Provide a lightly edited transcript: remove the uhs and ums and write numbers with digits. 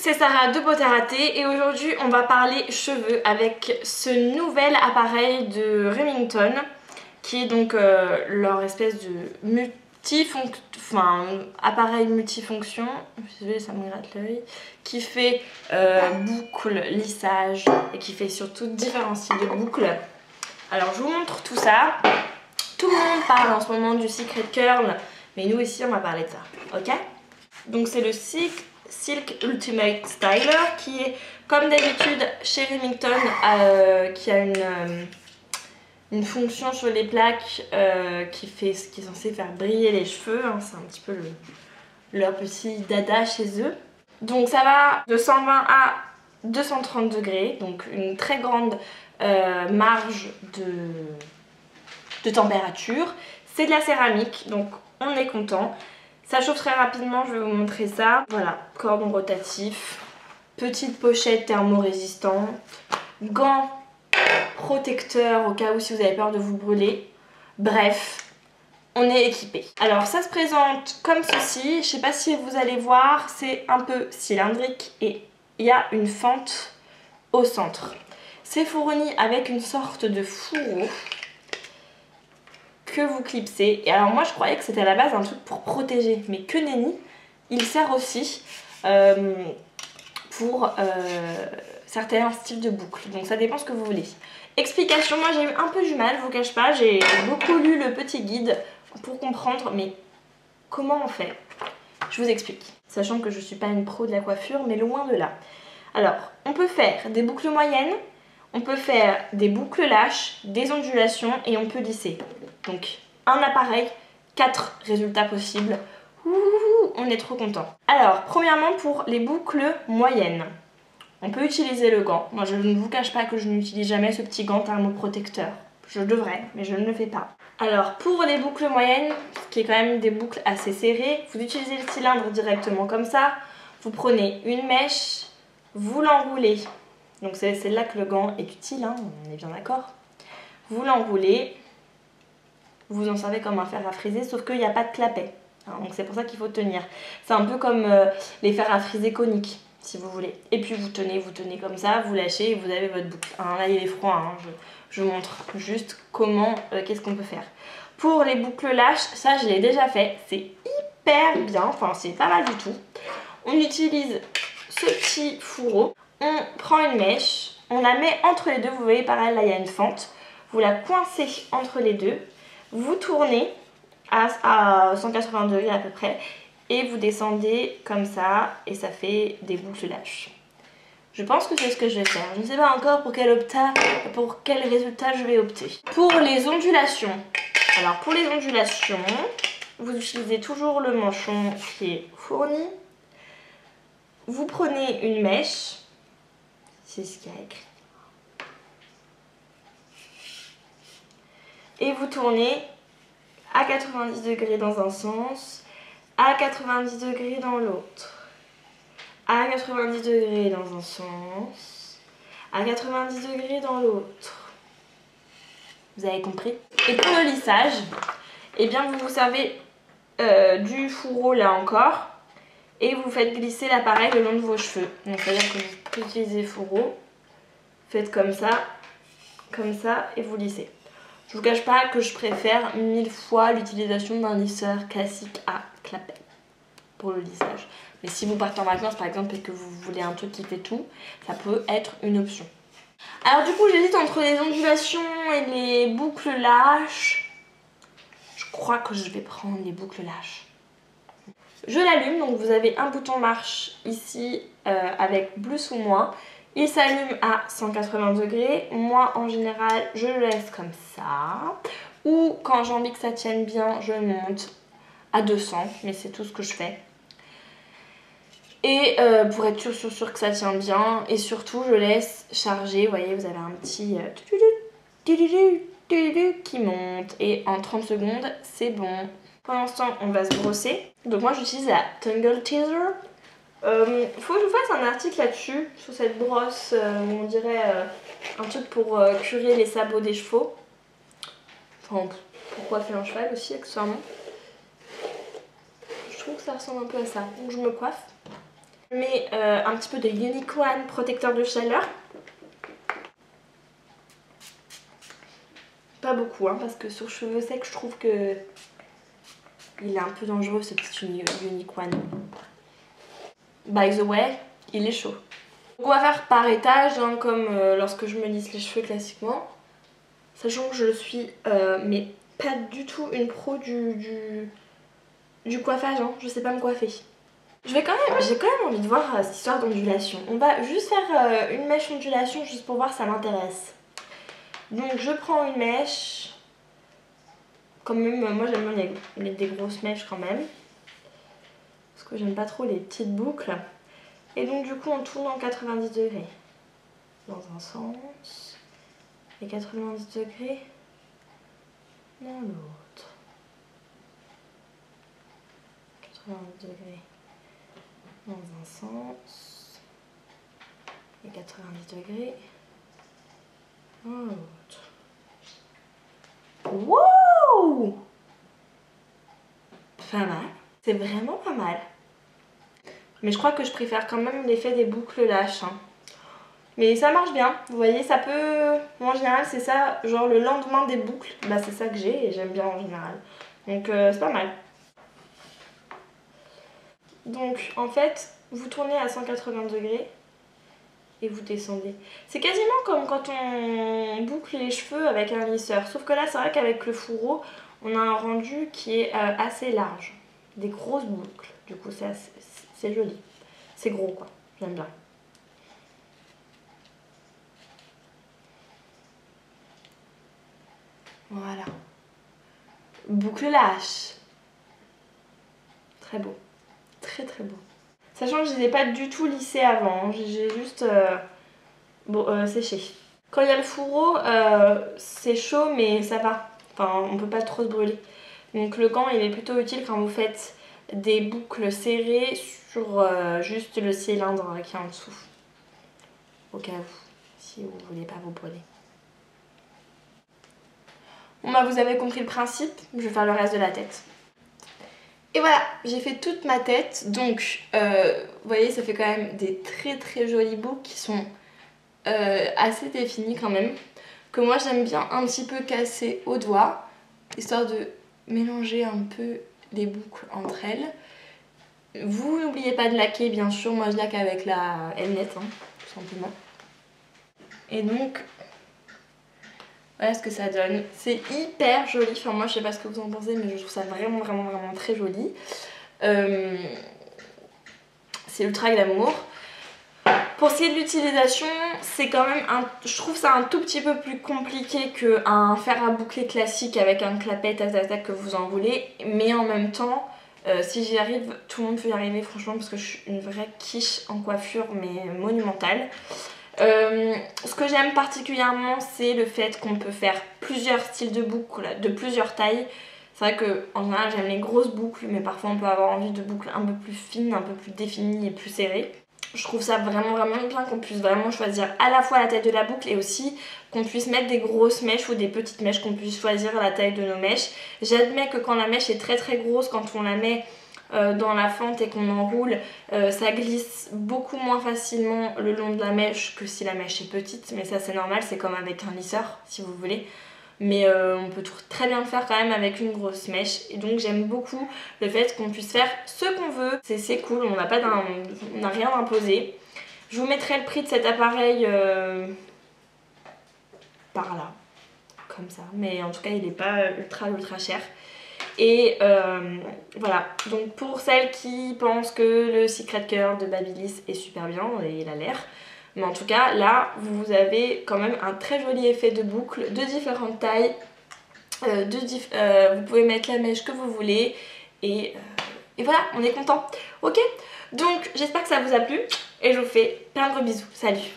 c'est Sarah de Beauté Ratée et aujourd'hui on va parler cheveux avec ce nouvel appareil de Remington qui est donc leur espèce de appareil multifonction, désolée ça me gratte l'œil, qui fait boucle, lissage et qui fait surtout différents styles de boucles. Alors je vous montre tout ça. Tout le monde parle en ce moment du Secret Curl, mais nous ici on va parler de ça, ok? Donc c'est le Silk Ultimate Styler qui est comme d'habitude chez Remington qui a une fonction sur les plaques qui est censé faire briller les cheveux, hein, c'est un petit peu leur petit dada chez eux. Donc ça va de 120 à 230 degrés, donc une très grande marge de température. C'est de la céramique, donc on est content. Ça chauffe très rapidement, je vais vous montrer ça. Voilà, cordon rotatif, petite pochette thermorésistante, gants protecteurs au cas où si vous avez peur de vous brûler. Bref, on est équipé. Alors ça se présente comme ceci, je sais pas si vous allez voir, c'est un peu cylindrique et il y a une fente au centre. C'est fourni avec une sorte de fourreau que vous clipsez. Et alors moi je croyais que c'était à la base un truc pour protéger, mais que nenni, il sert aussi pour certains styles de boucles. Donc ça dépend ce que vous voulez. Explication, moi j'ai eu un peu du mal, je vous cache pas, j'ai beaucoup lu le petit guide pour comprendre, mais comment on fait? Je vous explique. Sachant que je suis pas une pro de la coiffure, mais loin de là. Alors, on peut faire des boucles moyennes, on peut faire des boucles lâches, des ondulations et on peut lisser. Donc, un appareil, 4 résultats possibles. Ouh, on est trop content. Alors, premièrement, pour les boucles moyennes, on peut utiliser le gant. Moi, je ne vous cache pas que je n'utilise jamais ce petit gant thermoprotecteur. Je devrais, mais je ne le fais pas. Alors, pour les boucles moyennes, qui est quand même des boucles assez serrées, vous utilisez le cylindre directement comme ça. Vous prenez une mèche, vous l'enroulez. Donc, c'est là que le gant est utile, hein, on est bien d'accord. Vous l'enroulez. Vous en servez comme un fer à friser, sauf qu'il n'y a pas de clapet. Hein, donc, c'est pour ça qu'il faut tenir. C'est un peu comme les fers à friser coniques, si vous voulez. Et puis, vous tenez comme ça, vous lâchez et vous avez votre boucle. Hein, là, il est froid, hein, je vous montre juste comment, qu'est-ce qu'on peut faire. Pour les boucles lâches, ça je l'ai déjà fait, c'est hyper bien, enfin c'est pas mal du tout. On utilise ce petit fourreau, on prend une mèche, on la met entre les deux, vous voyez pareil là il y a une fente, vous la coincez entre les deux, vous tournez à 180 degrés à peu près et vous descendez comme ça et ça fait des boucles lâches. Je pense que c'est ce que je vais faire. Je ne sais pas encore pour quel résultat je vais opter. Pour les ondulations. Alors pour les ondulations, vous utilisez toujours le manchon qui est fourni. Vous prenez une mèche. C'est ce qu'il y a écrit. Et vous tournez à 90 degrés dans un sens, à 90 degrés dans l'autre. À 90 degrés dans un sens, à 90 degrés dans l'autre. Vous avez compris? Et pour le lissage, eh bien vous vous servez du fourreau là encore et vous faites glisser l'appareil le long de vos cheveux. Donc c'est-à-dire que vous utilisez le fourreau, faites comme ça et vous lissez. Je vous cache pas que je préfère 1000 fois l'utilisation d'un lisseur classique à clapet pour le lissage. Mais si vous partez en vacances par exemple et que vous voulez un truc qui fait tout, ça peut être une option. Alors du coup j'hésite entre les ondulations et les boucles lâches. Je crois que je vais prendre les boucles lâches. Je l'allume, donc vous avez un bouton marche ici avec plus ou moins. Il s'allume à 180 degrés. Moi en général je le laisse comme ça. Ou quand j'ai envie que ça tienne bien, je monte à 200, mais c'est tout ce que je fais. Et pour être sûr que ça tient bien. Et surtout je laisse charger. Vous voyez, vous avez un petit qui monte. Et en 30 secondes c'est bon. Pour l'instant on va se brosser. Donc moi j'utilise la Tangle Teaser. Faut que je vous fasse un article là-dessus. Sur cette brosse on dirait un truc pour curer les sabots des chevaux. Enfin pour coiffer un cheval aussi accessoirement. Je trouve que ça ressemble un peu à ça. Donc je me coiffe. Je mets un petit peu de Unique One protecteur de chaleur. Pas beaucoup hein, parce que sur cheveux secs je trouve que il est un peu dangereux ce petit Unique One. By the way, il est chaud. Donc on va faire par étage hein, comme lorsque je me lisse les cheveux classiquement. Sachant que je suis mais pas du tout une pro du coiffage, hein. Je sais pas me coiffer. J'ai quand même envie de voir cette histoire d'ondulation. On va juste faire une mèche ondulation juste pour voir si ça m'intéresse. Donc je prends une mèche. Quand même, moi j'aime bien des grosses mèches quand même. Parce que j'aime pas trop les petites boucles. Et donc du coup on tourne en 90 degrés. Dans un sens. Et 90 degrés dans l'autre. 90 degrés dans un sens. Et 90 degrés dans l'autre. Wow! Pas mal. C'est vraiment pas mal. Mais je crois que je préfère quand même l'effet des boucles lâches. Hein. Mais ça marche bien. Vous voyez, ça peut... En général, c'est ça. Genre le lendemain des boucles, bah c'est ça que j'ai et j'aime bien en général. Donc c'est pas mal. Donc en fait, vous tournez à 180 degrés. Et vous descendez. C'est quasiment comme quand on boucle les cheveux avec un lisseur. Sauf que là, c'est vrai qu'avec le fourreau, on a un rendu qui est assez large. Des grosses boucles. Du coup, c'est joli. C'est gros, quoi. J'aime bien. Voilà. Boucle lâche. Très beau. Très très beau. Sachant que je ne les ai pas du tout lissés avant. Hein. J'ai juste... séché. Quand il y a le fourreau, c'est chaud mais ça va. Enfin, on peut pas trop se brûler. Donc le gant, il est plutôt utile quand vous faites des boucles serrées sur juste le cylindre qui est en dessous. Au cas où, si vous voulez pas vous brûler. Bon bah vous avez compris le principe, je vais faire le reste de la tête. Et voilà, j'ai fait toute ma tête. Donc, vous voyez, ça fait quand même des très très jolies boucles qui sont... assez définie quand même, que moi j'aime bien un petit peu casser au doigt, histoire de mélanger un peu les boucles entre elles. Vous n'oubliez pas de laquer bien sûr, moi je laque avec la Mnet hein, tout simplement. Et donc voilà ce que ça donne, c'est hyper joli, enfin moi je sais pas ce que vous en pensez mais je trouve ça vraiment vraiment très joli. C'est ultra glamour. Pour ce qui est de l'utilisation, c'est quand même, je trouve ça un tout petit peu plus compliqué qu'un fer à boucler classique avec un clapet tac tac tac que vous enroulez. Mais en même temps, si j'y arrive, tout le monde peut y arriver franchement parce que je suis une vraie quiche en coiffure mais monumentale. Ce que j'aime particulièrement, c'est le fait qu'on peut faire plusieurs styles de boucles, de plusieurs tailles. C'est vrai qu'en général j'aime les grosses boucles, mais parfois on peut avoir envie de boucles un peu plus fines, un peu plus définies et plus serrées. Je trouve ça vraiment bien qu'on puisse vraiment choisir à la fois la taille de la boucle et aussi qu'on puisse mettre des grosses mèches ou des petites mèches, qu'on puisse choisir la taille de nos mèches. J'admets que quand la mèche est très grosse, quand on la met dans la fente et qu'on enroule, ça glisse beaucoup moins facilement le long de la mèche que si la mèche est petite. Mais ça c'est normal, c'est comme avec un lisseur si vous voulez. Mais on peut très bien le faire quand même avec une grosse mèche. Et donc j'aime beaucoup le fait qu'on puisse faire ce qu'on veut. C'est cool, on n'a rien d'imposé. Je vous mettrai le prix de cet appareil par là, comme ça. Mais en tout cas il n'est pas ultra cher. Et voilà, donc pour celles qui pensent que le Secret Curl de Babyliss est super bien, et il a l'air. Mais en tout cas, là, vous avez quand même un très joli effet de boucle de différentes tailles. Vous pouvez mettre la mèche que vous voulez. Et voilà, on est content. Ok, donc j'espère que ça vous a plu. Et je vous fais plein de gros bisous. Salut!